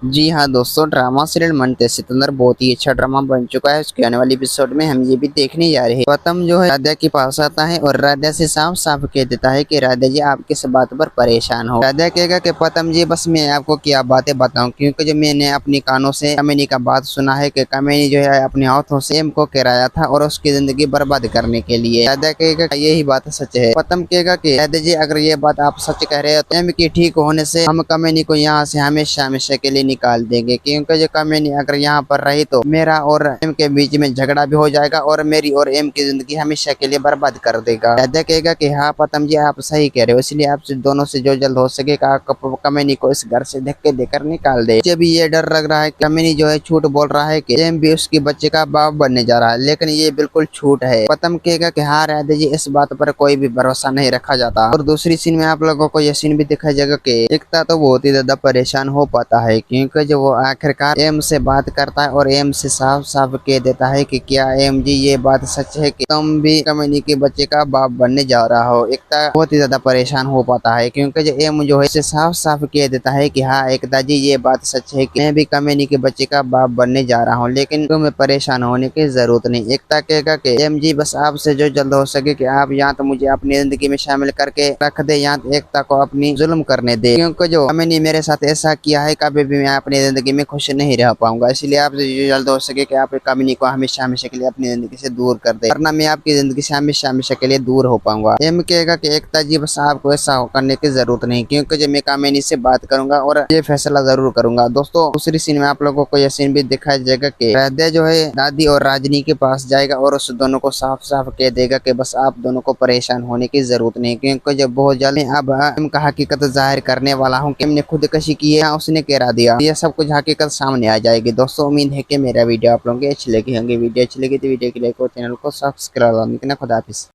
जी हाँ दोस्तों, drama serial मनते सितंदर बहुत ही अच्छा ड्रामा बन चुका है। उसके आने वाली एपिसोड में हम ये भी देखने जा रहे हैं। गौतम जो है राधा के पास आता है और राधा से साफ साफ कह देता है कि राधा जी आप किस बात पर परेशान हो। राधा कहेगा कि पतम जी बस मैं आपको क्या बातें बताऊं, क्योंकि जो मैंने अपनी कानों से कामिनी का बात सुना है कि कामिनी जो है अपने हाथों से एम को किराया था और उसकी जिंदगी बर्बाद करने के लिए। राधा कहेगा यही बात सच है। पतम कहेगा कि राधा जी अगर ये बात आप सच कह रहे हो तो एम के ठीक होने से हम कामिनी को यहाँ से हमेशा हमेशा के लिए निकाल देंगे, क्योंकि जो कामिनी अगर यहाँ पर रही तो मेरा और एम के बीच में झगड़ा भी हो जाएगा और मेरी और एम की जिंदगी हमेशा के लिए बर्बाद कर देगा। राधा कहेगा कि हाँ पतम जी आप सही कह रहे हो, इसलिए आप दोनों से जो जल्द हो सके कामिनी को इस घर से धक्के देकर निकाल दे। मुझे भी ये डर लग रहा है कि कामिनी जो है झूठ बोल रहा है कि एम भी उसके बच्चे का बाप बनने जा रहा है, लेकिन ये बिल्कुल झूठ है। पतम कहेगा कि हाँ राधा जी इस बात पर कोई भी भरोसा नहीं रखा जाता। और दूसरी सीन में आप लोगों को यह सीन भी दिखाया जाएगा कि एकता तो बहुत ही ज्यादा परेशान हो पाता है, क्योंकि जो वो आखिरकार एम से बात करता है और एम से साफ साफ कह देता है कि क्या एम जी ये बात सच है कि तुम भी कामिनी के बच्चे का बाप बनने जा रहा हो। एकता बहुत ही ज्यादा परेशान हो पाता है, क्योंकि जो एम जो है इसे साफ साफ कह देता है कि हाँ एकता जी ये बात सच है कि मैं भी कामिनी के बच्चे का बाप बनने जा रहा हूँ, लेकिन तुम्हें परेशान होने की जरूरत नहीं। एकता कहेगा कि एम जी बस आपसे जो जल्द हो सके कि आप यहाँ तो मुझे अपनी जिंदगी में शामिल करके रख दे, यहाँ एकता को अपनी जुल्म करने दे, क्योंकि जो कामिनी मेरे साथ ऐसा किया है कभी भी मैं अपनी जिंदगी में खुश नहीं रह पाऊंगा। इसलिए आप जो जल्द हो सके कि आप कामिनी को हमेशा हमेशा के लिए अपनी जिंदगी से दूर कर दे, वरना मैं आपकी जिंदगी से हमेशा हमेशा के लिए दूर हो पाऊंगा। एम कहेगा कि एकता जी बस आपको ऐसा करने की जरूरत नहीं, क्योंकि जब मैं कामिनी से बात करूंगा और ये फैसला जरूर करूंगा। दोस्तों दूसरी सीन में आप लोगों को यह सीन भी दिखाया जाएगा कि राधा जो है दादी और राजनी के पास जाएगा और उस दोनों को साफ साफ कह देगा कि बस आप दोनों को परेशान होने की जरूरत नहीं, क्योंकि जब बहुत जल्द अब एम का हकीकत जाहिर करने वाला हूँ कि हमने खुदकशी की है, उसने कह दिया, ये सब कुछ हकीकत सामने आ जाएगी। दोस्तों उम्मीद है कि मेरा वीडियो आप लोगों को अच्छी लगी होंगी। वीडियो अच्छी लगी तो वीडियो के लाइक और चैनल को सब्सक्राइब करना। खुदा हाफिज़।